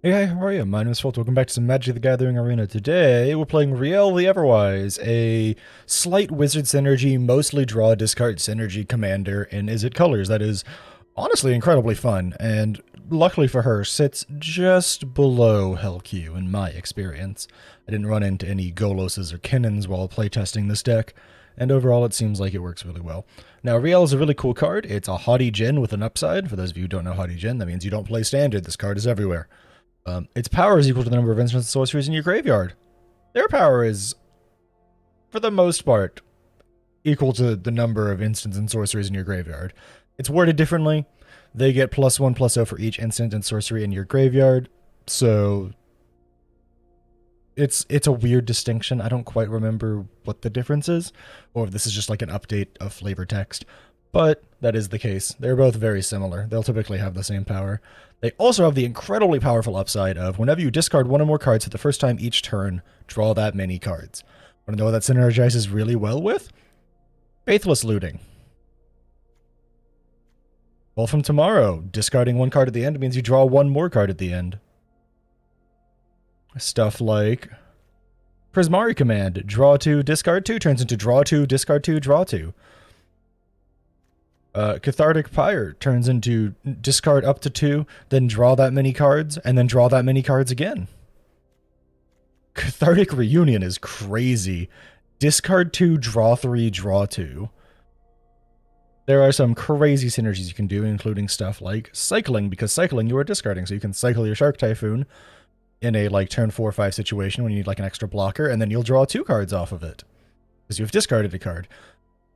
Hey, how are you? My name is Phil. Welcome back to some Magic the Gathering Arena. Today, we're playing Rielle the Everwise, a slight wizard synergy, mostly draw discard synergy commander in Izzet colors. That is honestly incredibly fun, and luckily for her, sits just below Hell Q in my experience. I didn't run into any Goloses or Kinnons while playtesting this deck, and overall it seems like it works really well. Now, Rielle is a really cool card. It's a Haughty Djinn with an upside. For those of you who don't know Haughty Djinn, that means you don't play Standard. This card is everywhere. Its power is equal to the number of instants and sorceries in your graveyard. Their power is, for the most part, equal to the number of instants and sorceries in your graveyard. It's worded differently. They get +1/+0 for each instant and sorcery in your graveyard, so it's a weird distinction. I don't quite remember what the difference is, or if this is just like an update of flavor text. But that is the case. They're both very similar. They'll typically have the same power. They also have the incredibly powerful upside of whenever you discard one or more cards for the first time each turn, draw that many cards. Want to know what that synergizes really well with? Faithless Looting. Well, from tomorrow, discarding one card at the end means you draw one more card at the end. Stuff like Prismari Command, draw 2, discard 2, turns into draw 2, discard 2, draw 2. Cathartic Pyre turns into discard up to 2, then draw that many cards, and then draw that many cards again. Cathartic Reunion is crazy. Discard 2, draw 3, draw 2. There are some crazy synergies you can do, including stuff like cycling, because cycling you are discarding, so you can cycle your Shark Typhoon in a like turn 4 or 5 situation when you need like an extra blocker, and then you'll draw 2 cards off of it, because you've discarded a card.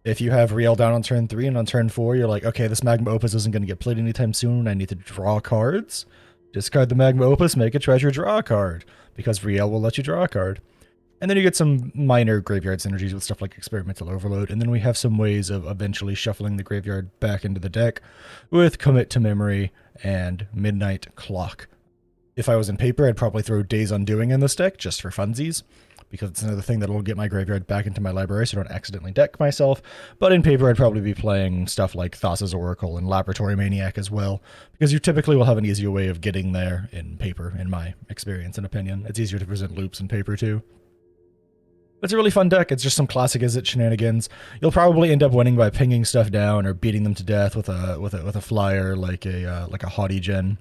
If you have Rielle down on turn 3 and on turn 4, you're like, okay, this Magma Opus isn't going to get played anytime soon. I need to draw cards. Discard the Magma Opus, make a treasure, draw a card, because Rielle will let you draw a card. And then you get some minor graveyard synergies with stuff like Experimental Overload, and then we have some ways of eventually shuffling the graveyard back into the deck with Commit to Memory and Midnight Clock. If I was in paper, I'd probably throw Days Undoing in this deck, just for funsies, because it's another thing that'll get my graveyard back into my library so I don't accidentally deck myself. But in paper, I'd probably be playing stuff like Thassa's Oracle and Laboratory Maniac as well, because you typically will have an easier way of getting there in paper, in my experience and opinion. It's easier to present loops in paper, too. It's a really fun deck. It's just some classic Izzet shenanigans. You'll probably end up winning by pinging stuff down or beating them to death with a flyer like a Haughty Djinn,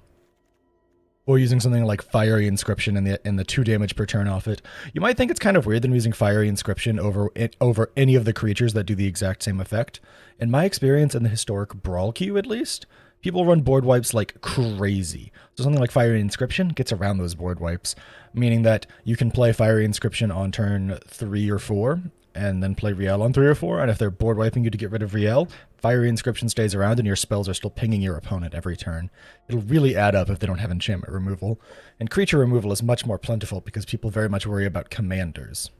or using something like Fiery Inscription in the 2 damage per turn off it. You might think it's kind of weird them using Fiery Inscription over any of the creatures that do the exact same effect. In my experience, in the historic Brawl queue at least, people run board wipes like crazy. So something like Fiery Inscription gets around those board wipes, meaning that you can play Fiery Inscription on turn 3 or 4, and then play Rielle on 3 or 4, and if they're board wiping you to get rid of Rielle, Fiery Inscription stays around and your spells are still pinging your opponent every turn. It'll really add up if they don't have enchantment removal. And creature removal is much more plentiful because people very much worry about commanders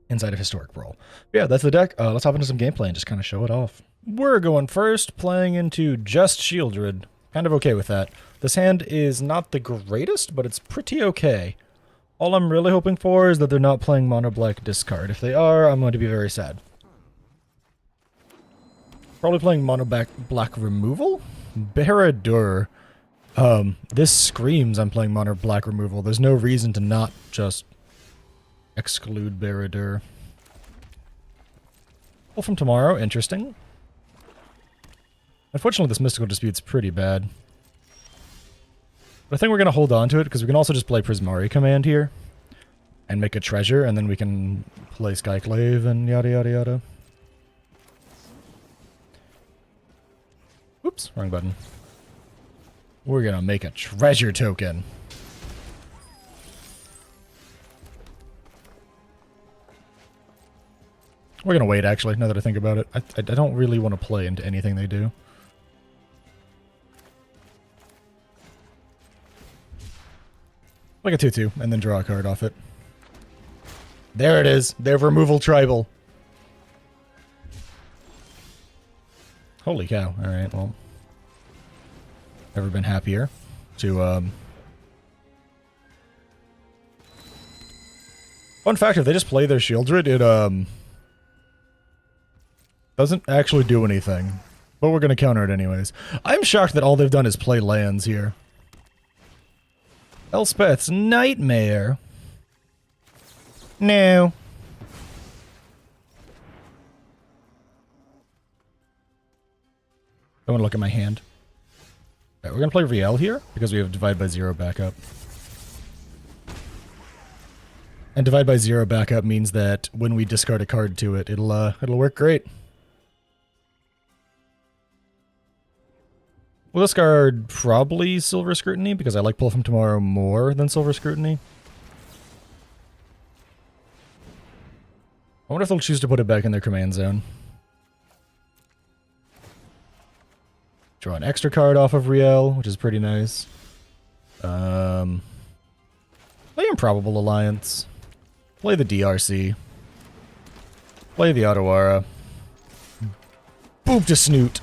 inside of Historic Brawl. But yeah, that's the deck. Let's hop into some gameplay and just kind of show it off. We're going first, playing into just Shieldred. Kind of okay with that. This hand is not the greatest, but it's pretty okay. All I'm really hoping for is that they're not playing Mono Black Discard. If they are, I'm going to be very sad. Probably playing Mono Black Removal? Baradur. This screams I'm playing Mono Black Removal. There's no reason to not just exclude Baradur. Well, from tomorrow, interesting. Unfortunately, this Mystical Dispute's pretty bad. But I think we're going to hold on to it, because we can also just play Prismari Command here and make a treasure, and then we can play Skyclave and yada yada yada. Oops, wrong button. We're going to make a treasure token. We're going to wait, actually, now that I think about it. I don't really want to play into anything they do. Like a 2/2, and then draw a card off it. There it is. Their removal tribal. Holy cow. Alright, well. Never been happier to, Fun fact, if they just play their Shieldred, it, doesn't actually do anything. But we're gonna counter it anyways. I'm shocked that all they've done is play lands here. Elspeth's Nightmare. No. I want to look at my hand. Alright, we're going to play Rielle here, because we have Divide by Zero backup. And Divide by Zero backup means that when we discard a card to it, it'll work great. We'll discard probably Silver Scrutiny, because I like Pull from Tomorrow more than Silver Scrutiny. I wonder if they'll choose to put it back in their command zone. Draw an extra card off of Rielle, which is pretty nice. Play Improbable Alliance. Play the DRC. Play the Otawara. Boop to Snoot.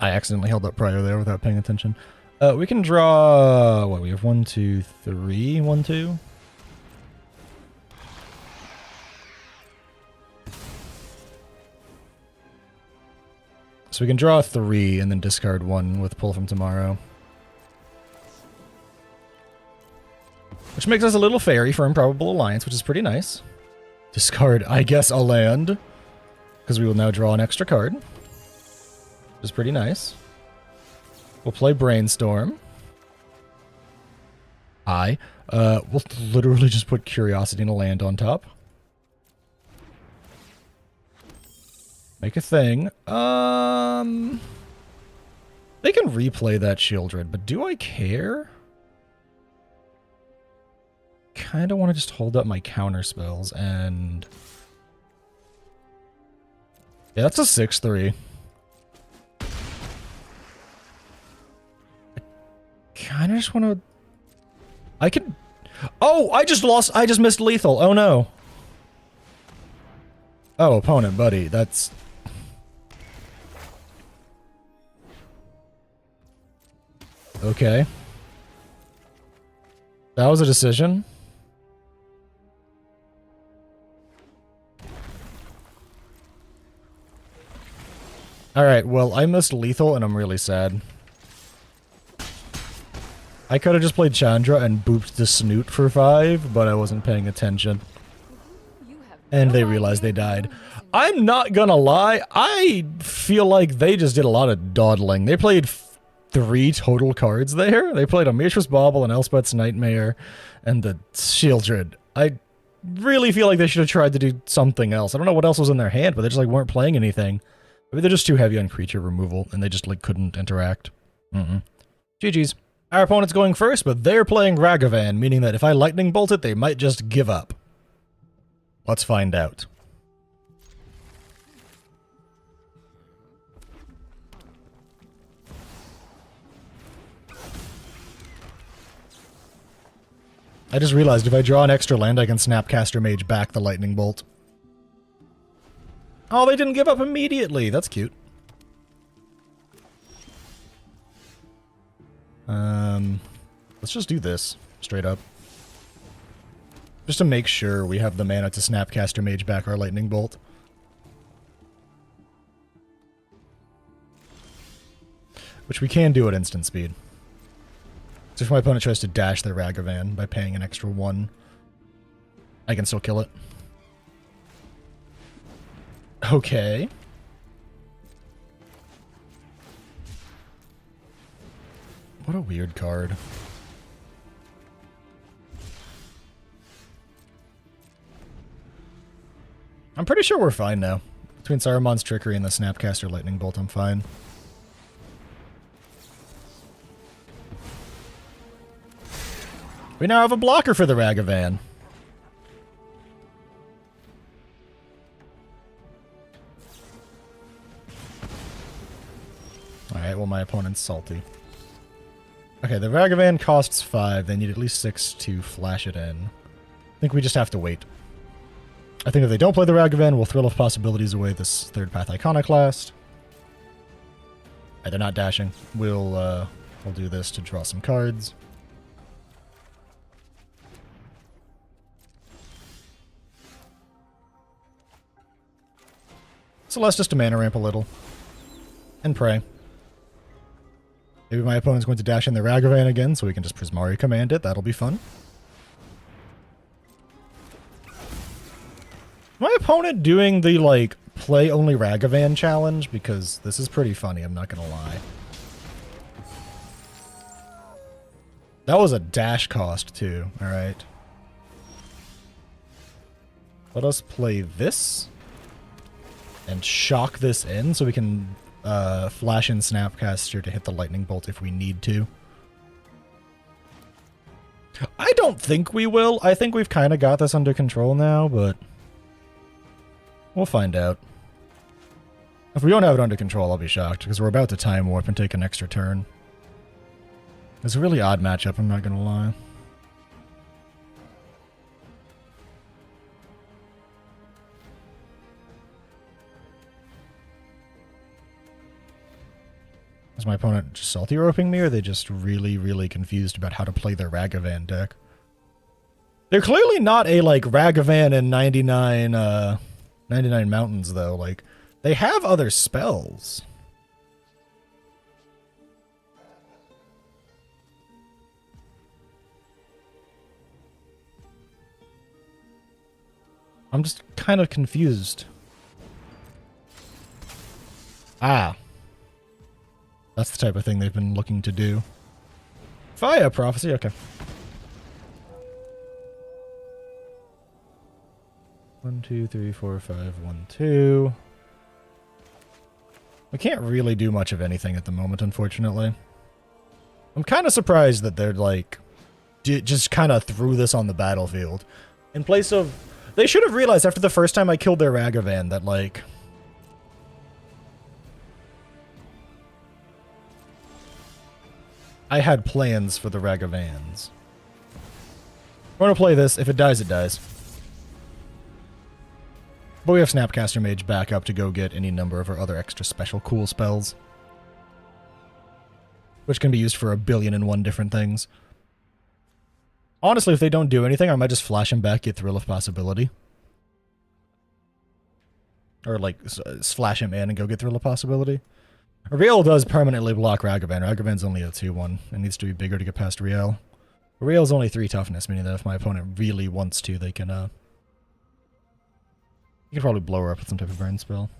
I accidentally held up Prior there without paying attention. We can draw... What, we have 1, 2, 3, 1, 2? So we can draw 3 and then discard 1 with Pull from Tomorrow. Which makes us a little fairy for Improbable Alliance, which is pretty nice. Discard, I guess, a land. Because we will now draw an extra card. Which is pretty nice. We'll play Brainstorm. We'll literally just put Curiosity and a land on top. Make a thing. They can replay that Children, but do I care? Kinda want to just hold up my counter spells and... Yeah, that's a 6-3. Kinda just want to... I can... Oh, I just missed lethal. Oh no. Oh, opponent, buddy. That's... Okay. That was a decision. Alright, well, I missed lethal and I'm really sad. I could have just played Chandra and booped the Snoot for 5, but I wasn't paying attention. And they realized they died. I'm not gonna lie, I feel like they just did a lot of dawdling. They played 3 total cards there. They played a Mishra's Bauble, and Elspeth's Nightmare, and the Shieldred. I really feel like they should have tried to do something else. I don't know what else was in their hand, but they just like weren't playing anything. Maybe they're just too heavy on creature removal, and they just like couldn't interact. GG's. Our opponent's going first, but they're playing Ragavan, meaning that if I Lightning Bolt it, they might just give up. Let's find out. I just realized if I draw an extra land, I can Snapcaster Mage back the Lightning Bolt. Oh, they didn't give up immediately. That's cute. Let's just do this, straight up. Just to make sure we have the mana to Snapcaster Mage back our Lightning Bolt. Which we can do at instant speed. So if my opponent tries to dash their Ragavan by paying an extra 1, I can still kill it. Okay. What a weird card. I'm pretty sure we're fine now. Between Saruman's Trickery and the Snapcaster Lightning Bolt, I'm fine. We now have a blocker for the Ragavan. Alright, well my opponent's salty. Okay, the Ragavan costs 5. They need at least 6 to flash it in. I think we just have to wait. I think if they don't play the Ragavan, we'll Thrill of Possibilities away this Third Path Iconoclast. They're not dashing. We'll do this to draw some cards. So let's just mana ramp a little. And pray. Maybe my opponent's going to dash in their Ragavan again, so we can just Prismari command it. That'll be fun. My opponent doing the, like, play only Ragavan challenge? Because this is pretty funny, I'm not gonna lie. That was a dash cost, too. Alright. Let us play this. And shock this in, so we can flash in Snapcaster to hit the lightning bolt if we need to. I don't think we will. I think we've kind of got this under control now, but we'll find out. If we don't have it under control, I'll be shocked, because we're about to time warp and take an extra turn. It's a really odd matchup, I'm not going to lie. Is my opponent just salty roping me, or are they just really, really confused about how to play their Ragavan deck? They're clearly not a, like, Ragavan and 99 Mountains, though. Like, they have other spells. I'm just kind of confused. Ah. That's the type of thing they've been looking to do. Fire Prophecy, okay. 1, 2, 3, 4, 5, 1, 2. We can't really do much of anything at the moment, unfortunately. I'm kind of surprised that they're, like, just kind of threw this on the battlefield. In place of... They should have realized after the first time I killed their Ragavan that, like... I had plans for the Ragavans. We're gonna play this. If it dies, it dies. But we have Snapcaster Mage back up to go get any number of our other extra special cool spells. Which can be used for 1,000,000,001 different things. Honestly, if they don't do anything, I might just flash him back, get Thrill of Possibility. Or, like, flash him in and go get Thrill of Possibility. Rielle does permanently block Ragavan. Ragavan's only a 2-1. It needs to be bigger to get past Rielle. Rielle's only 3 toughness, meaning that if my opponent really wants to, they can, you can probably blow her up with some type of burn spell.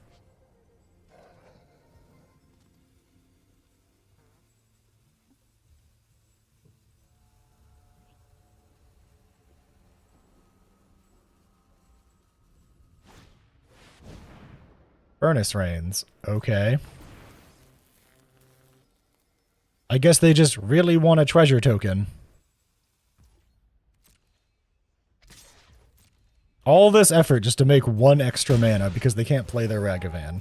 Furnace Rains. Okay. I guess they just really want a treasure token. All this effort just to make 1 extra mana because they can't play their Ragavan.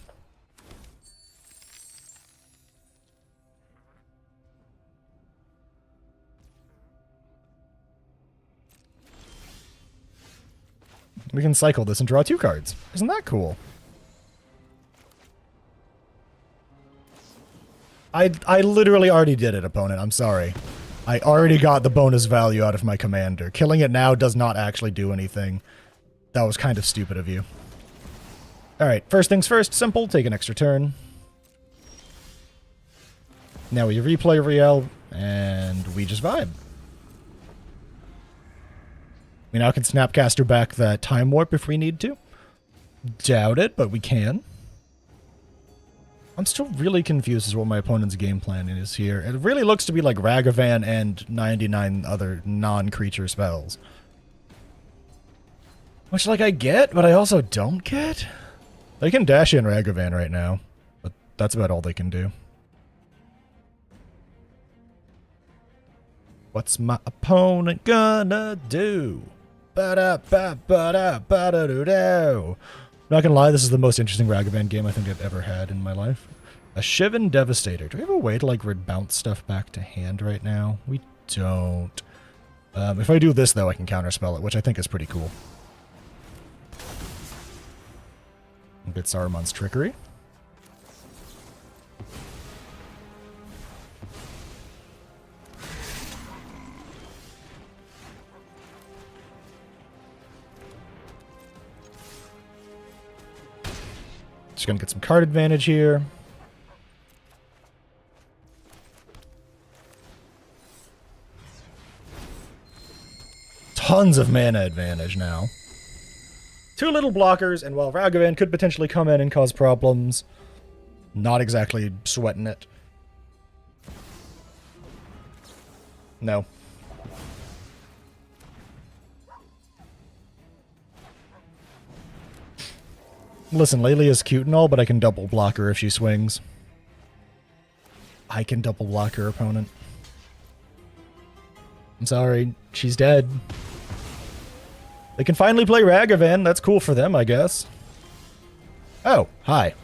We can cycle this and draw 2 cards. Isn't that cool? I literally already did it, opponent. I'm sorry. I already got the bonus value out of my commander. Killing it now does not actually do anything. That was kind of stupid of you. Alright, first things first. Simple. Take an extra turn. Now we replay Rielle, and we just vibe. We now can Snapcaster back that Time Warp if we need to. Doubt it, but we can. I'm still really confused as to what my opponent's game plan is here. It really looks to be like Ragavan and 99 other non-creature spells. Which, like, I get, but I also don't get. They can dash in Ragavan right now, but that's about all they can do. What's my opponent gonna do? Ba-da-ba-ba-da-ba-da-do-do. Not gonna lie, this is the most interesting Ragavan game I think I've ever had in my life. A Shivan Devastator. Do we have a way to, like, bounce stuff back to hand right now? We don't. If I do this, though, I can counterspell it, which I think is pretty cool. Get Saruman's Trickery. Just gonna get some card advantage here. tons of mana advantage now. 2 little blockers, and while Ragavan could potentially come in and cause problems, not exactly sweating it. No. Listen, Laylee is cute and all, but I can double block her if she swings. I can double block her opponent. I'm sorry, she's dead. They can finally play Ragavan. That's cool for them, I guess. Oh, hi.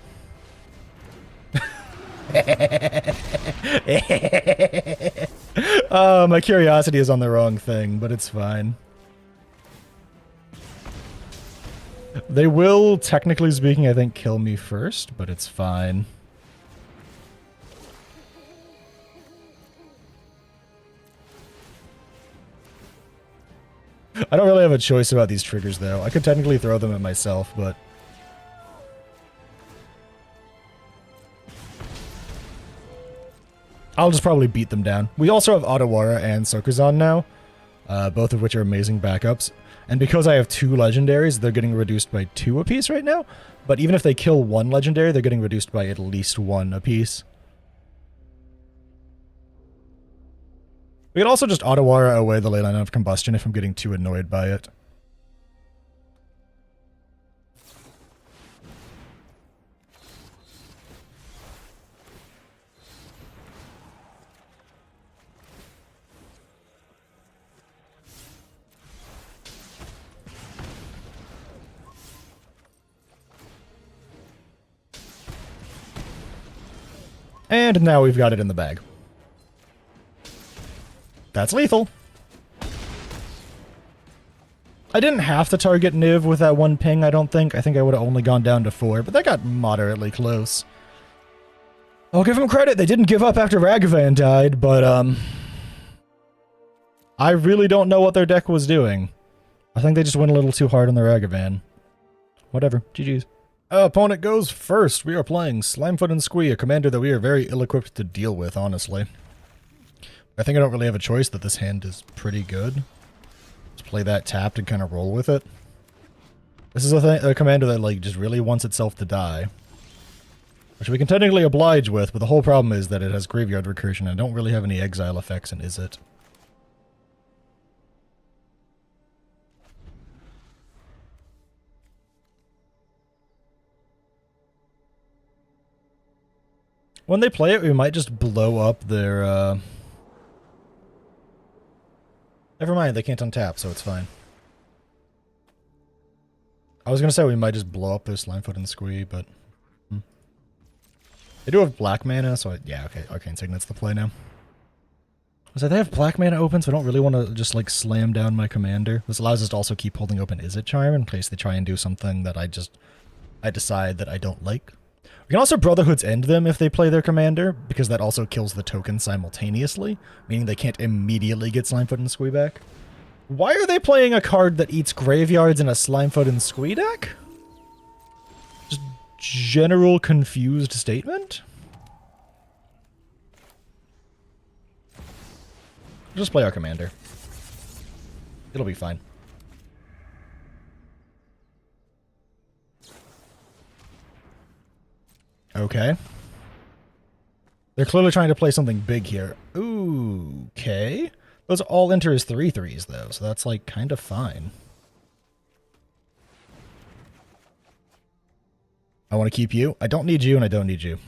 My curiosity is on the wrong thing, but it's fine. They will, technically speaking, I think, kill me first, but it's fine. I don't really have a choice about these triggers, though. I could technically throw them at myself, but... I'll just probably beat them down. We also have Otawara and Sokuzan now, both of which are amazing backups. And because I have 2 legendaries, they're getting reduced by 2 apiece right now. But even if they kill 1 legendary, they're getting reduced by at least 1 apiece. We can also just Otawara away the Leyline of Combustion if I'm getting too annoyed by it. And now we've got it in the bag. That's lethal. I didn't have to target Niv with that 1 ping, I don't think. I think I would have only gone down to 4, but that got moderately close. I'll give them credit. They didn't give up after Ragavan died, but, I really don't know what their deck was doing. I think they just went a little too hard on the Ragavan. Whatever. GG's. Opponent goes first. We are playing Slimefoot and Squee, a commander that we are very ill-equipped to deal with, honestly. I think I don't really have a choice that this hand is pretty good. Let's play that tapped and kind of roll with it. This is a commander that, like, just really wants itself to die. Which we can technically oblige with, but the whole problem is that it has graveyard recursion and I don't really have any exile effects in Is It. When they play it, we might just blow up their, Never mind, they can't untap, so it's fine. I was gonna say we might just blow up their Slimefoot and Squee, but... They do have black mana, so yeah, okay, Arcane Signet's the play now. So they have black mana open, so I don't really want to just, like, slam down my commander. This allows us to also keep holding open Is It Charm in case they try and do something that I decide that I don't like. We can also Brotherhood's End them if they play their commander, because that also kills the token simultaneously, meaning they can't immediately get Slimefoot and Squee back. Why are they playing a card that eats graveyards in a Slimefoot and Squee deck? Just general confused statement? Just play our commander. It'll be fine. Okay. They're clearly trying to play something big here. Ooh, okay. Those all enter as 3/3s, though, so that's, like, kind of fine. I want to keep you. I don't need you, and I don't need you.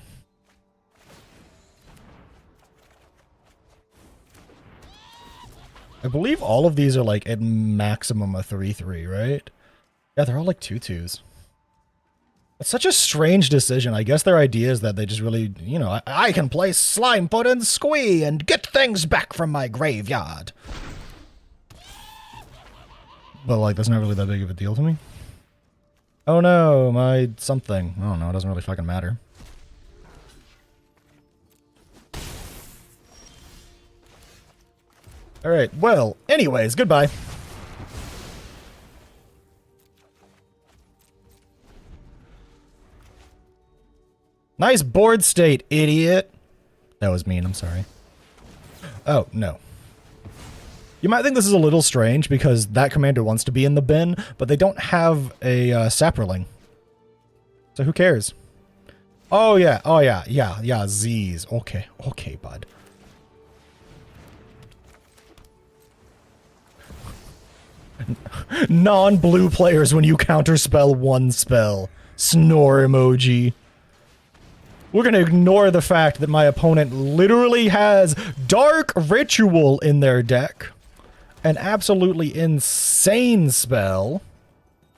I believe all of these are, like, at maximum a 3/3, right? Yeah, they're all, like, 2/2s. It's such a strange decision. I guess their idea is that they just really, you know, I can play Slimefoot and Squee and get things back from my graveyard. But, like, that's not really that big of a deal to me. Oh no, my something. I don't know, it doesn't really fucking matter. Alright, well, anyways, goodbye. Nice board state, idiot. That was mean, I'm sorry. Oh, no. You might think this is a little strange because that commander wants to be in the bin, but they don't have a Saproling. So who cares? Oh yeah, Z's. Okay, bud. Non-blue players when you counterspell one spell. Snore emoji. We're gonna ignore the fact that my opponent literally has Dark Ritual in their deck. An absolutely insane spell.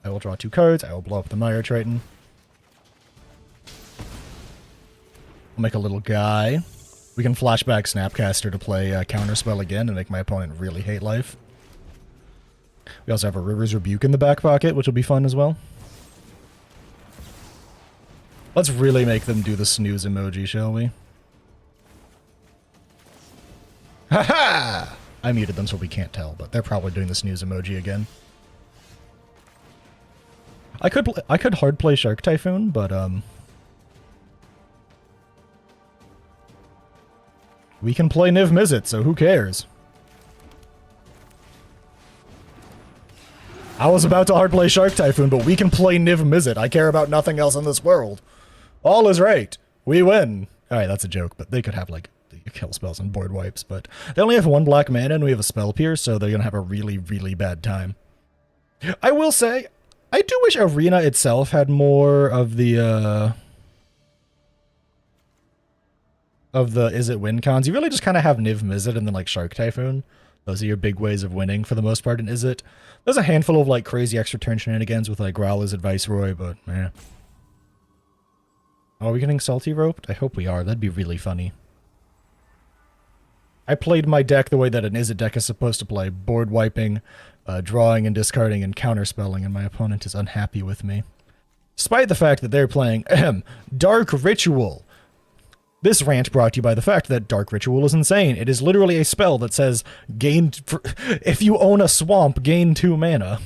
I will draw 2 cards. I will blow up the Mire Triton. I'll make a little guy. We can flashback Snapcaster to play Counterspell again and make my opponent really hate life. We also have a River's Rebuke in the back pocket, which will be fun as well. Let's really make them do the snooze emoji, shall we? Haha! I muted them so we can't tell, but they're probably doing the snooze emoji again. I could hard play Shark Typhoon, but we can play Niv Mizzet, so who cares? I was about to hard play Shark Typhoon, but we can play Niv Mizzet. I care about nothing else in this world. All is right. We win. Alright, that's a joke, but they could have, like, kill spells and board wipes, but they only have 1 black mana and we have a Spell Pierce, so they're gonna have a really, really bad time. I will say, I do wish Arena itself had more of the is it win cons. You really just kind of have Niv Mizzet and then, like, Shark Typhoon. Those are your big ways of winning for the most part in Is It. There's a handful of, like, crazy extra turn shenanigans with, like, Growl as Viceroy, but, eh. Are we getting Salty Roped? I hope we are. That'd be really funny. I played my deck the way that an Is It deck is supposed to play. Board wiping, drawing and discarding, and counterspelling, and my opponent is unhappy with me. Despite the fact that they're playing Dark Ritual. This rant brought to you by the fact that Dark Ritual is insane. It is literally a spell that says, if you own a swamp, gain 2 mana.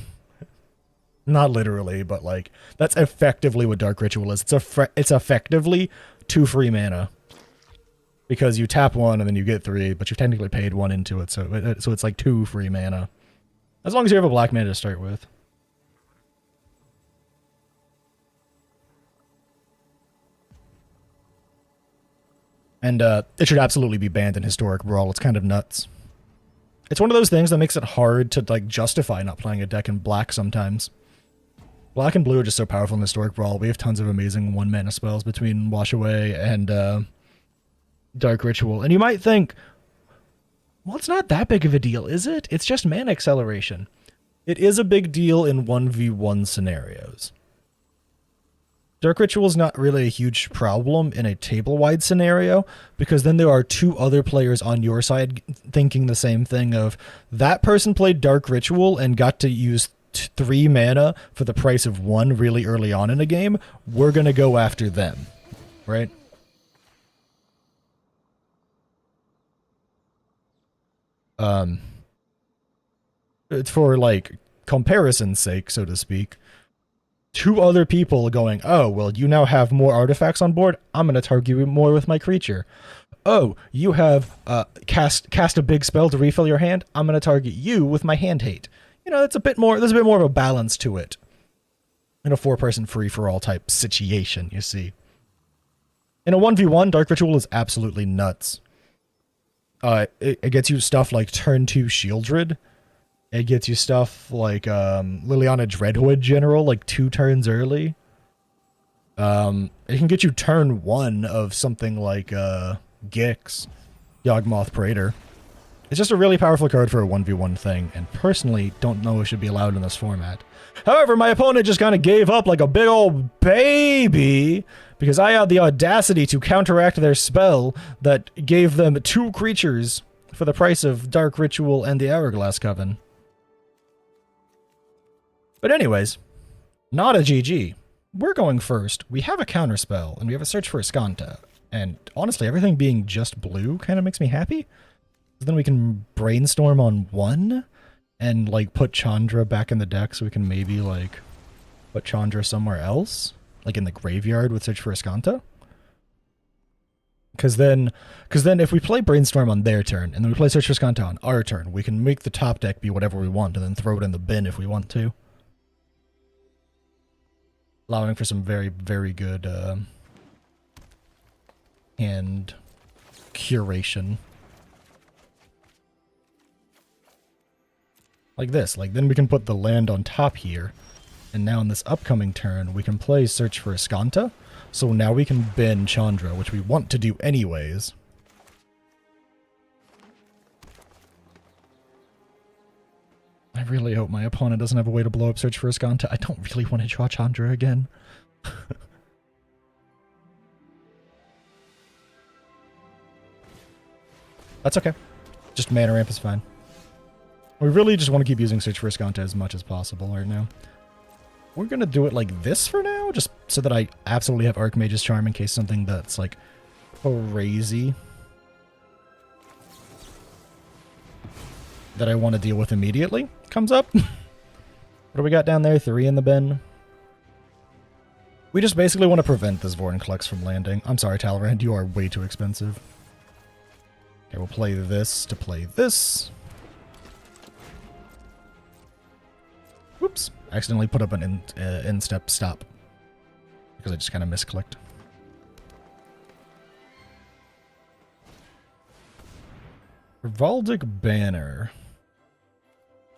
Not literally, but, like, that's effectively what Dark Ritual is. It's effectively 2 free mana. Because you tap 1 and then you get 3, but you've technically paid 1 into it, so it's like 2 free mana. As long as you have a black mana to start with. And it should absolutely be banned in Historic Brawl. It's kind of nuts. It's one of those things that makes it hard to, like, justify not playing a deck in black sometimes. Black and blue are just so powerful in Historic Brawl. We have tons of amazing 1 mana spells between Wash Away and Dark Ritual. And you might think, well, it's not that big of a deal, is it? It's just mana acceleration. It is a big deal in 1v1 scenarios. Dark Ritual is not really a huge problem in a table-wide scenario, because then there are 2 other players on your side thinking the same thing of, that person played Dark Ritual and got to use 3 mana for the price of 1 really early on in a game. We're gonna go after them, right? It's for, like, comparison's sake, so to speak. 2 other people going, oh, well, you now have more artifacts on board. I'm going to target you more with my creature. Oh, you have cast a big spell to refill your hand. I'm going to target you with my hand hate. You know, there's a bit more of a balance to it. In a 4-person free-for-all type situation, you see. In a 1v1, Dark Ritual is absolutely nuts. It gets you stuff like turn 2 Shieldred. It gets you stuff like Liliana Dreadwood General, like 2 turns early. It can get you turn 1 of something like Gix, Yawgmoth Praetor. It's just a really powerful card for a 1v1 thing, and personally don't know it should be allowed in this format. However, my opponent just kind of gave up like a big old baby because I had the audacity to counteract their spell that gave them 2 creatures for the price of Dark Ritual and the Hourglass Coven. But anyways, not a GG. We're going first. We have a counterspell, and we have a search for Escanta. And honestly, everything being just blue kind of makes me happy. Then we can brainstorm on 1 and, like, put Chandra back in the deck so we can maybe, like, put Chandra somewhere else. Like in the graveyard with search for Escanta. Because then if we play Brainstorm on their turn, and then we play Search for Skanta on our turn, we can make the top deck be whatever we want, and then throw it in the bin if we want to. Allowing for some very, very good hand curation. Like this. Like, then we can put the land on top here. And now in this upcoming turn, we can play Search for Skanta. So now we can bin Chandra, which we want to do anyways. I really hope my opponent doesn't have a way to blow up Search for Skanta. I don't really want to draw Chandra again. That's okay. Just mana ramp is fine. We really just want to keep using Search for Skanta as much as possible right now. We're going to do it like this for now, just so that I absolutely have Archmage's Charm in case something that's, like, crazy that I want to deal with immediately comes up. What do we got down there? 3 in the bin. We just basically want to prevent this Vorinclex from landing. I'm sorry, Talrand, you are way too expensive. Okay, we'll play this to play this. Whoops. I accidentally put up an in-step stop. Because I just kind of misclicked. Rivaldic Banner.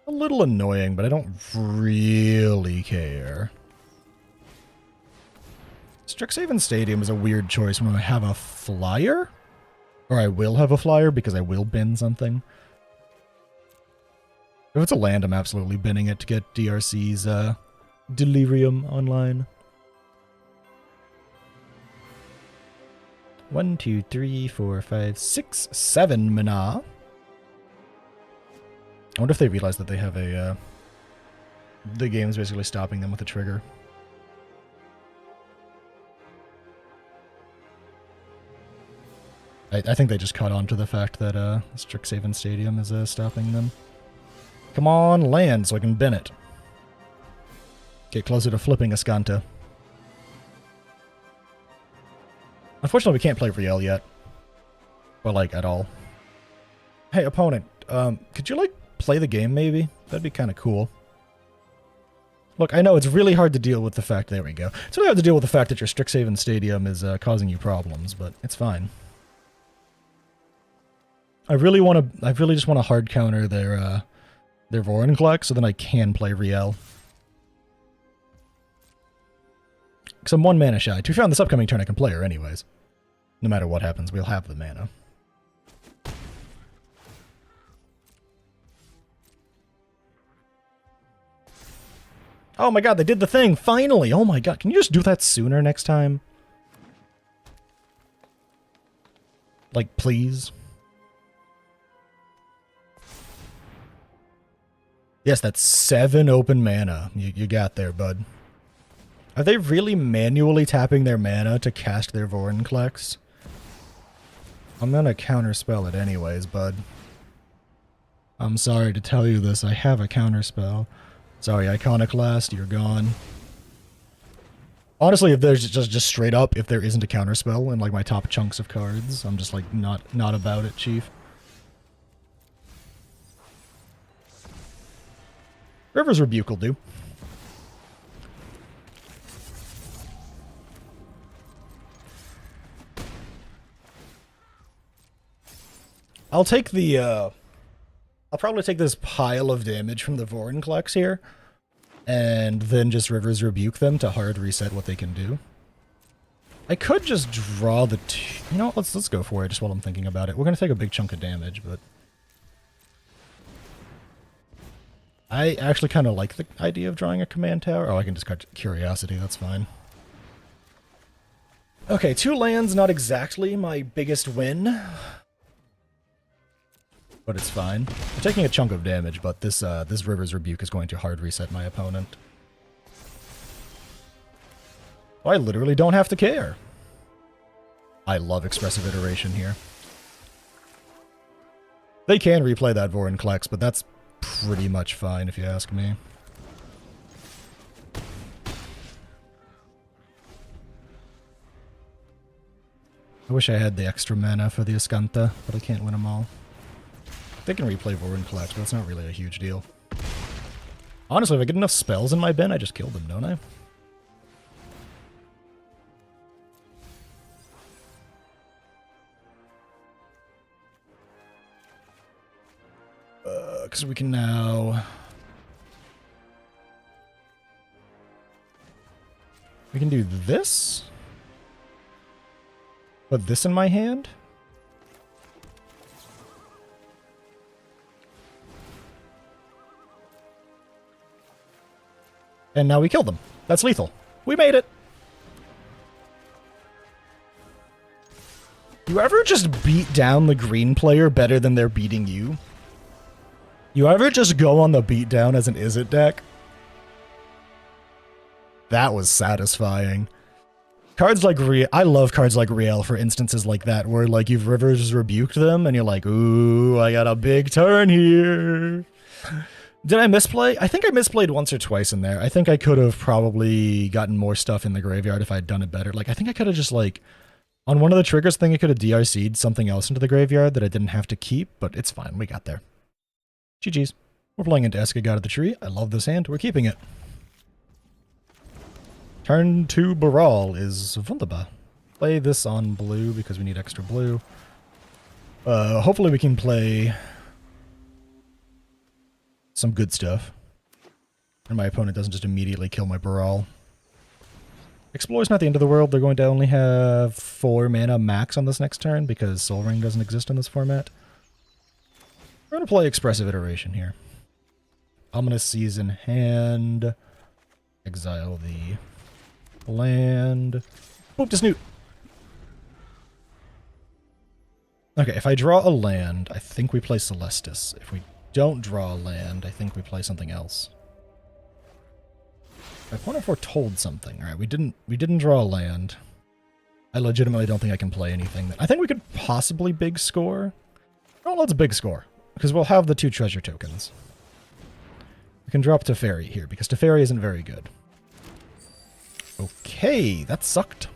A little annoying, but I don't really care. Strixhaven Stadium is a weird choice when I have a flyer. Or I will have a flyer because I will bin something. If it's a land, I'm absolutely binning it to get DRC's Delirium online. 1, 2, 3, 4, 5, 6, 7 mana. I wonder if they realize that they have a... the game's basically stopping them with a trigger. I think they just caught on to the fact that Strixhaven Stadium is stopping them. Come on, land, so I can bin it. Get closer to flipping a Skanta. Unfortunately, we can't play Rielle yet. Well, like, at all. Hey, opponent, could you, like, play the game, maybe? That'd be kind of cool. Look, I know it's really hard to deal with the fact... There we go. It's really hard to deal with the fact that your Strixhaven Stadium is causing you problems, but it's fine. I really just want to hard counter their Vorinclex, so then I can play Rielle. Because I'm 1 mana shy. To be fair, on this upcoming turn I can play her anyways. No matter what happens, we'll have the mana. Oh my god, they did the thing! Finally! Oh my god, can you just do that sooner next time? Like, please? Yes, that's 7 open mana. You got there, bud. Are they really manually tapping their mana to cast their Vorinclex? I'm gonna counterspell it anyways, bud. I'm sorry to tell you this, I have a counterspell. Sorry, Iconoclast, you're gone. Honestly, if there's just straight up, if there isn't a counterspell in like my top chunks of cards, I'm just like not about it, Chief. River's Rebuke will do. I'll take the, I'll probably take this pile of damage from the Vorinclex here, and then just River's Rebuke them to hard reset what they can do. I could just draw the you know, let's go for it just while I'm thinking about it. We're gonna take a big chunk of damage, but I actually kind of like the idea of drawing a command tower. Oh, I can discard Curiosity, that's fine. Okay, 2 lands, not exactly my biggest win. But it's fine. I'm taking a chunk of damage, but this River's Rebuke is going to hard reset my opponent. I literally don't have to care. I love Expressive Iteration here. They can replay that Vorinclex, but that's pretty much fine if you ask me. I wish I had the extra mana for the Escanta, but I can't win them all. They can replay Vorin Collapse, but that's not really a huge deal. Honestly, if I get enough spells in my bin, I just kill them, don't I? Because we can now... We can do this. Put this in my hand. And now we killed them. That's lethal. We made it. You ever just beat down the green player better than they're beating you? You ever just go on the beatdown as an Izzet deck? That was satisfying. Cards like I love cards like Rielle for instances like that, where like you've Rivers rebuked them and you're like, ooh, I got a big turn here. Did I misplay? I think I misplayed once or twice in there. I think I could have probably gotten more stuff in the graveyard if I'd done it better. Like, I think I could have just like, on one of the triggers, I think I could have DRC'd something else into the graveyard that I didn't have to keep, but it's fine. We got there. GG's. We're playing into Eska God of the Tree. I love this hand. We're keeping it. Turn 2 Brawl is wunderbar. Play this on blue because we need extra blue. Hopefully we can play some good stuff. And my opponent doesn't just immediately kill my Brawl. Explore's not the end of the world. They're going to only have 4 mana max on this next turn because Soul Ring doesn't exist in this format. We're going to play Expressive Iteration here. Ominous Seas in hand. Exile the land. Boop to Snoot. Okay, if I draw a land, I think we play Celestis. If we don't draw a land, I think we play something else. My opponent foretold something. Alright, we didn't draw a land. I legitimately don't think I can play anything. I think we could possibly big score. Oh, let's big score. Because we'll have the 2 treasure tokens. We can drop Teferi here, because Teferi isn't very good. Okay, that sucked.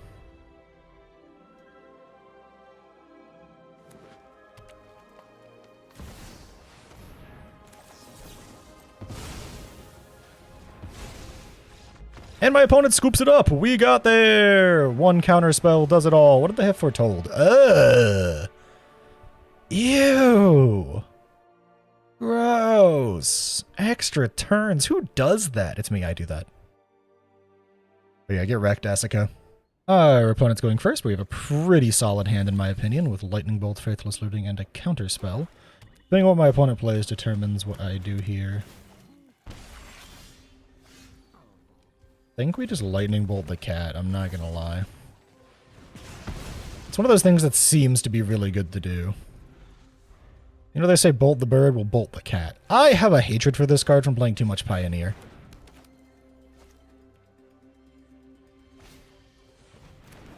And my opponent scoops it up. We got there. 1 counter spell does it all. What did they have foretold? Ew. Gross. Extra turns. Who does that? It's me. I do that. But yeah, get wrecked, Asuka. Our opponent's going first. We have a pretty solid hand, in my opinion, with Lightning Bolt, Faithless Looting, and a counter spell. Depending on what my opponent plays determines what I do here. I think we just Lightning Bolt the cat, I'm not gonna lie. It's one of those things that seems to be really good to do. You know, they say bolt the bird, will bolt the cat. I have a hatred for this card from playing too much Pioneer.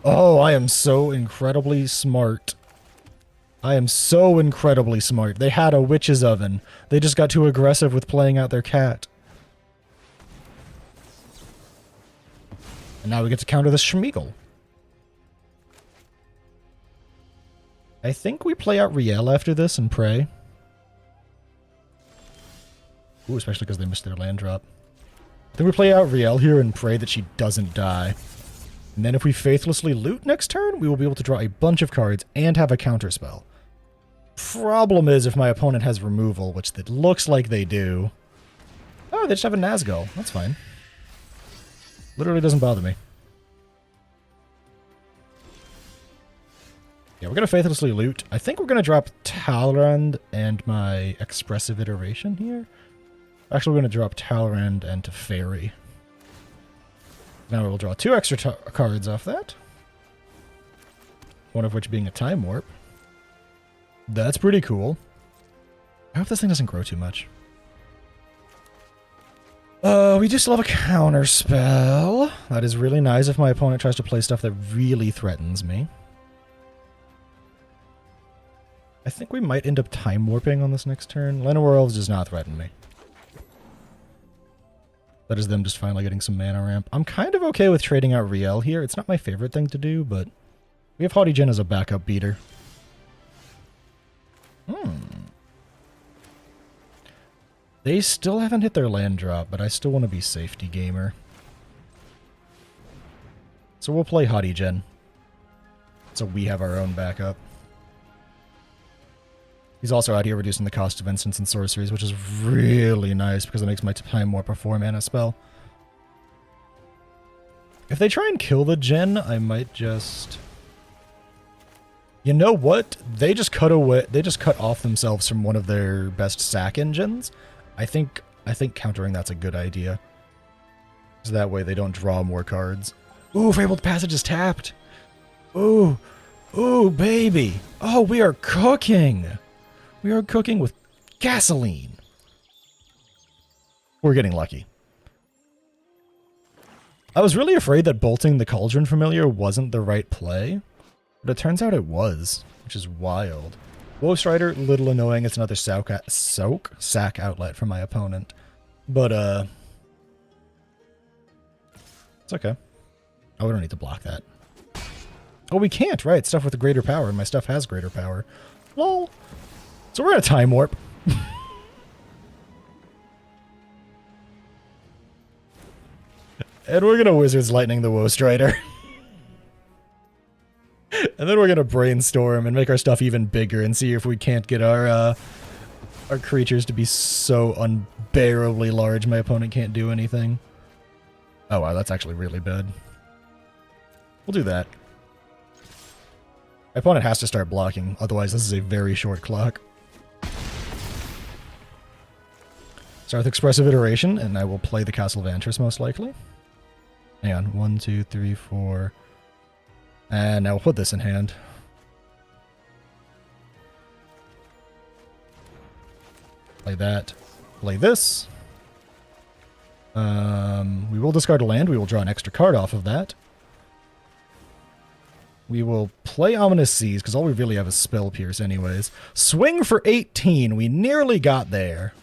Oh, I am so incredibly smart. I am so incredibly smart. They had a witch's oven. They just got too aggressive with playing out their cat. And now we get to counter the Schmeagle. I think we play out Rielle after this and pray. Ooh, especially because they missed their land drop. I think we play out Rielle here and pray that she doesn't die. And then if we faithlessly loot next turn, we will be able to draw a bunch of cards and have a counter spell. Problem is if my opponent has removal, which it looks like they do. Oh, they just have a Nazgul. That's fine. Literally doesn't bother me. Yeah, we're going to faithlessly loot. I think we're going to drop Talrand and my Expressive Iteration here. Actually, we're going to drop Talrand and Teferi. Now we'll draw 2 extra cards off that. One of which being a Time Warp. That's pretty cool. I hope this thing doesn't grow too much. We do still have a counter spell. That is really nice if my opponent tries to play stuff that really threatens me. I think we might end up Time Warping on this next turn. Llanowar Elves does not threaten me. That is them just finally getting some mana ramp. I'm kind of okay with trading out Rielle here. It's not my favorite thing to do, but We have Haughty Djinn as a backup beater. They still haven't hit their land drop, but I still want to be safety gamer. So we'll play Haughty Djinn. So we have our own backup. He's also out here reducing the cost of instants and sorceries, which is really nice because it makes my Time Warp a 4-mana spell. If they try and kill the Djinn, I might just... You know what? They just cut away. They just cut off themselves from one of their best sack engines. I think countering that's a good idea. So that way they don't draw more cards. Ooh, Fabled Passage is tapped. Ooh, ooh, baby. Oh, we are cooking. We are cooking with gasoline. We're getting lucky. I was really afraid that bolting the Cauldron Familiar wasn't the right play, but it turns out it was, which is wild. Wolf Strider, little annoying. It's another sack outlet for my opponent. But, it's okay. Oh, we don't need to block that. Oh, we can't, right? Stuff with greater power, and my stuff has greater power. Lol. So we're at a Time Warp. And we're gonna Wizard's Lightning the Woe Strider. And then we're gonna brainstorm and make our stuff even bigger and see if we can't get our creatures to be so unbearably large my opponent can't do anything. Oh wow, that's actually really bad. We'll do that. My opponent has to start blocking, otherwise this is a very short clock. Start with Expressive Iteration, and I will play the Castle Vantress most likely. Hang on, 1, 2, 3, 4. And now we'll put this in hand. Play that. Play this. We will discard a land. We will draw an extra card off of that. We will play Ominous Seas, because all we really have is Spell Pierce anyways. Swing for 18. We nearly got there.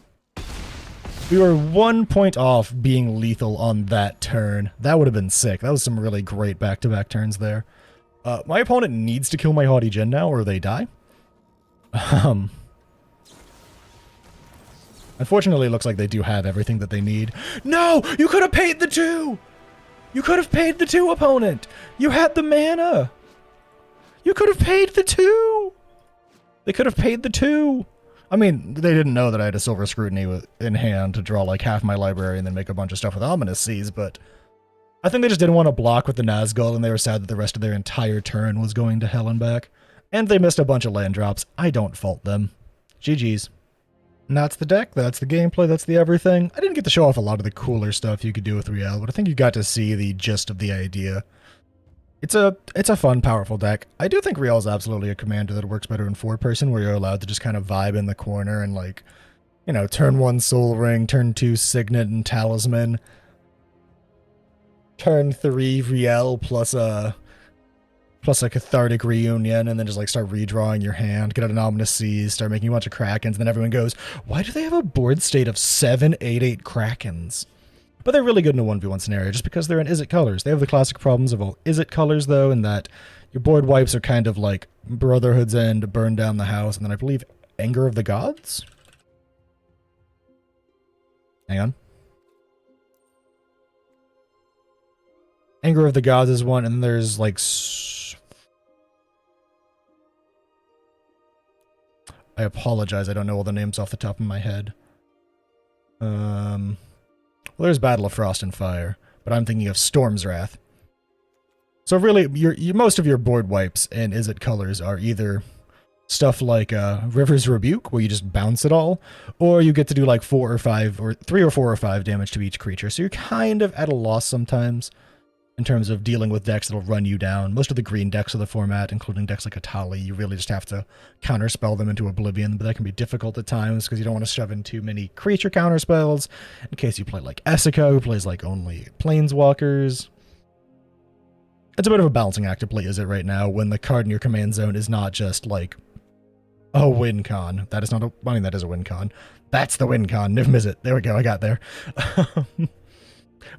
We were 1 point off being lethal on that turn. That would have been sick. That was some really great back-to-back turns there. My opponent needs to kill my Haughty Djinn now, or they die. Unfortunately, it looks like they do have everything that they need. No! You could have paid the 2! You could have paid the 2, opponent! You had the mana! You could have paid the 2! They could have paid the 2! I mean, they didn't know that I had a Silver Scrutiny in hand to draw like half my library and then make a bunch of stuff with Ominous Seas, but I think they just didn't want to block with the Nazgul, and they were sad that the rest of their entire turn was going to hell and back. And they missed a bunch of land drops. I don't fault them. GG's. And that's the deck, that's the gameplay, that's the everything. I didn't get to show off a lot of the cooler stuff you could do with Rielle, but I think you got to see the gist of the idea. It's a fun, powerful deck. I do think Rielle is absolutely a commander that works better in 4-person, where you're allowed to just kind of vibe in the corner and, like, you know, turn 1 Soul Ring, turn 2 Signet and Talisman, turn 3 Rielle plus a Cathartic Reunion, and then just, like, start redrawing your hand, get out an Ominous Seas, start making a bunch of Krakens, and then everyone goes, why do they have a board state of 7, 8, 8 Krakens? But they're really good in a 1v1 scenario, just because they're in Izzet colors. They have the classic problems of all Izzet colors, though, in that your board wipes are kind of like Brotherhood's End, Burn Down the House, and then I believe Anger of the Gods? Hang on. Anger of the Gods is one, and then there's, like... I apologize, I don't know all the names off the top of my head. Well, there's Battle of Frost and Fire, but I'm thinking of Storm's Wrath. So really, most of your board wipes in Izzet colors are either stuff like River's Rebuke, where you just bounce it all, or you get to do like 4 or 5, or 3 or 4 or 5 damage to each creature. So you're kind of at a loss sometimes in terms of dealing with decks that'll run you down. Most of the green decks of the format, including decks like Atali, you really just have to counterspell them into oblivion, but that can be difficult at times because you don't want to shove in too many creature counterspells in case you play like Essica, who plays like only planeswalkers. It's a bit of a balancing act to play Izzet right now when the card in your command zone is not just like a win con. That is not a, I mean, that is a win con. That's the win con. Niv Mizzet. There we go. I got there.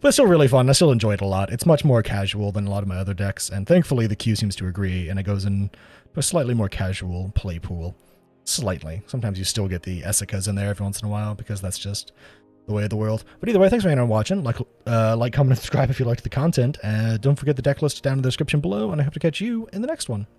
But it's still really fun. I still enjoy it a lot. It's much more casual than a lot of my other decks, and thankfully the queue seems to agree, and it goes in a slightly more casual play pool. Slightly. Sometimes you still get the Essicas in there every once in a while, because that's just the way of the world. But either way, thanks for hanging out and watching. Like, comment, and subscribe if you liked the content. Don't forget the deck list down in the description below, and I hope to catch you in the next one.